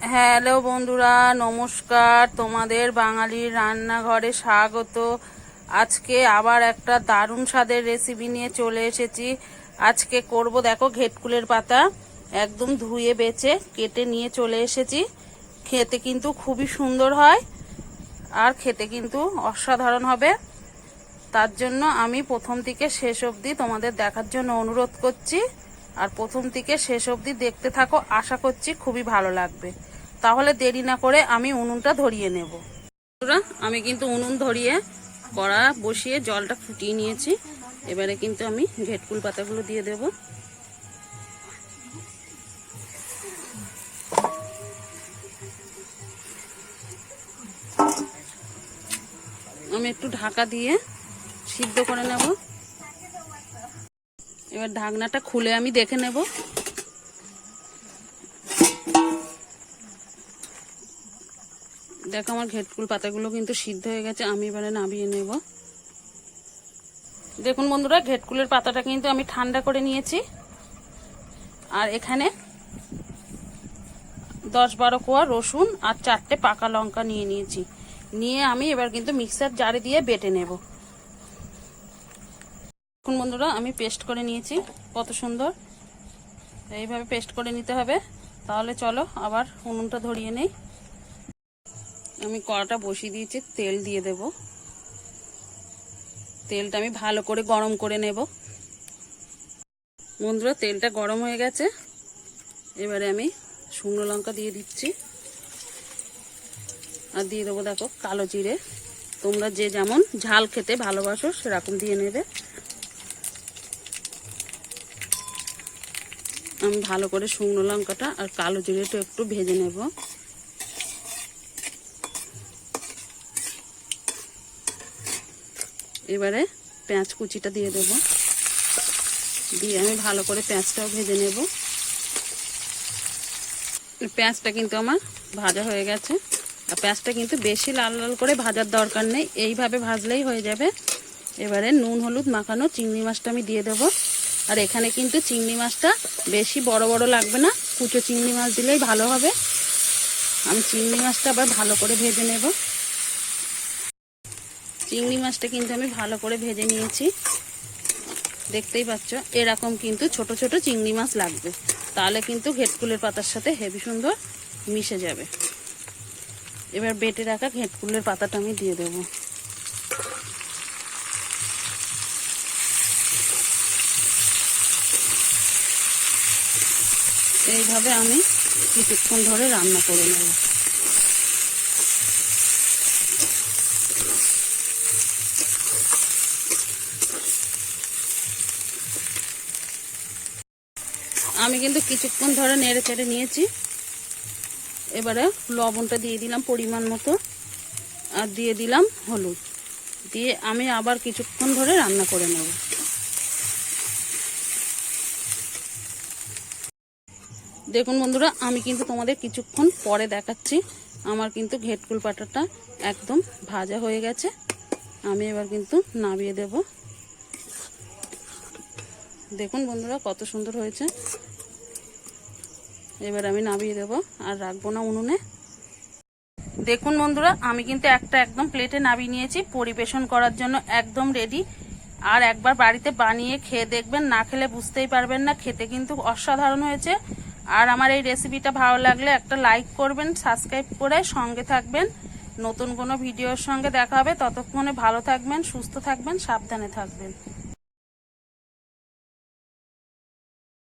Hello বন্ধুরা, নমস্কার। তোমাদের বাঙালির রান্নাঘরে স্বাগত। আজকে আবার একটা দারুণ স্বাদের রেসিপি নিয়ে চলে এসেছি। আজকে করব, দেখো, ঘেটকুলের পাতা একদম ধুয়ে বেছে কেটে নিয়ে চলে এসেছি। খেতে কিন্তু খুবই সুন্দর হয় আর খেতে কিন্তু অসাধারণ হবে। তার জন্য আমি প্রথম থেকে শেষ অবধি তোমাদের দেখার জন্য অনুরোধ করছি। আর প্রথম থেকে শেষ অবধি দেখতে থাকো, আশা করছি খুবই ভালো লাগবে। তাহলে দেরি না করে আমি উনুনটা ধরিয়ে নেব। আমি কিন্তু উনুন ধরিয়ে কড়া বসিয়ে জলটা ফুটিয়ে নিয়েছি। এবারে কিন্তু আমি ঘেটকুল পাতাগুলো দিয়ে দেব। আমি একটু ঢাকা দিয়ে সিদ্ধ করে নেব। এবার ঢাকনাটা খুলে আমি দেখে নেব। দেখো, আমার ঘেটকুল পাতাগুলো কিন্তু সিদ্ধ হয়ে গেছে। আমি এবারে নামিয়ে নেব। দেখুন বন্ধুরা, ঘেটকুলের পাতাটা কিন্তু আমি ঠান্ডা করে নিয়েছি। আর এখানে 10-12 কোয়া রসুন আর 4টে পাকা লঙ্কা নিয়ে নিয়েছি। নিয়ে আমি এবার কিন্তু মিক্সার জারে দিয়ে বেটে নেব। দেখুন বন্ধুরা, আমি পেস্ট করে নিয়েছি। কত সুন্দর এইভাবে পেস্ট করে নিতে হবে। তাহলে চলো আবার উনুনটা ধরিয়ে নেই। আমি কড়াটা বসিয়ে দিয়েছি, তেল দিয়ে দেব। তেলটা আমি ভালো করে গরম করে নেব। বন্ধুরা, তেলটা গরম হয়ে গেছে। এবারে আমি শুকনো লঙ্কা দিয়ে দিচ্ছি আর দিয়ে দেবো, দেখো, কালো জিরে। তোমরা যে যেমন ঝাল খেতে ভালোবাসো সেরকম দিয়ে নেবে। আমি ভালো করে শুকনো লঙ্কাটা আর কালো জিরেটা একটু ভেজে নেব। এবারে পেঁয়াজ কুচিটা দিয়ে দেব। দিয়ে আমি ভালো করে পেঁয়াজটাও ভেজে নেব। পেঁয়াজটা কিন্তু আমার ভাজা হয়ে গেছে। আর পেঁয়াজটা কিন্তু বেশি লাল লাল করে ভাজার দরকার নেই, এইভাবে ভাজলেই হয়ে যাবে। এবারে নুন হলুদ মাখানো চিংড়ি মাছটা আমি দিয়ে দেব। আর এখানে কিন্তু চিংড়ি মাছটা বেশি বড় বড় লাগবে না, কুচো চিংড়ি মাছ দিলেই ভালো হবে। আমি চিংড়ি মাছটা আবার ভালো করে ভেজে নেব। চিংড়ি মাছটা কিন্তু আমি ভালো করে ভেজে নিয়েছি। দেখতেই পাচ্ছ, এরকম কিন্তু ছোট ছোট চিংড়ি মাছ লাগবে। তাহলে কিন্তু ঘেটকুলের পাতার সাথে হেবি সুন্দর মিশে যাবে। এবার বেটে রাখা ঘেটকুলের পাতাটা আমি দিয়ে দেব। এইভাবে আমি কিছুক্ষণ ধরে রান্না করে নেব। আমি কিন্তু কিছুক্ষণ ধরে নেড়ে চেড়ে নিয়েছি। এবারে লবণটা দিয়ে দিলাম পরিমাণ মতো আর দিয়ে দিলাম হলুদ। দিয়ে আমি আবার কিছুক্ষণ ধরে রান্না করে নেব। দেখুন বন্ধুরা, আমি কিন্তু তোমাদের কিছুক্ষণ পরে দেখাচ্ছি। আমার কিন্তু ঘেটকুল পাতাটা একদম ভাজা হয়ে গেছে। আমি এবার কিন্তু নামিয়ে দেব। দেখুন বন্ধুরা, কত সুন্দর হয়েছে। এবার আমি নামিয়ে দেব আর রাখবো না উনুনে। দেখুন বন্ধুরা, আমি কিন্তু একটা একদম প্লেটে নামিয়ে নিয়েছি। পরিবেশন করার জন্য একদম রেডি। আর একবার বাড়িতে বানিয়ে খেয়ে দেখবেন, না খেলে বুঝতেই পারবেন না। খেতে কিন্তু অসাধারণ হয়েছে। আর আমার এই রেসিপিটা ভালো লাগলে একটা লাইক করবেন, সাবস্ক্রাইব করে সঙ্গে থাকবেন। নতুন কোনো ভিডিওর সঙ্গে দেখা হবে। ততক্ষণে ভালো থাকবেন, সুস্থ থাকবেন, সাবধানে থাকবেন।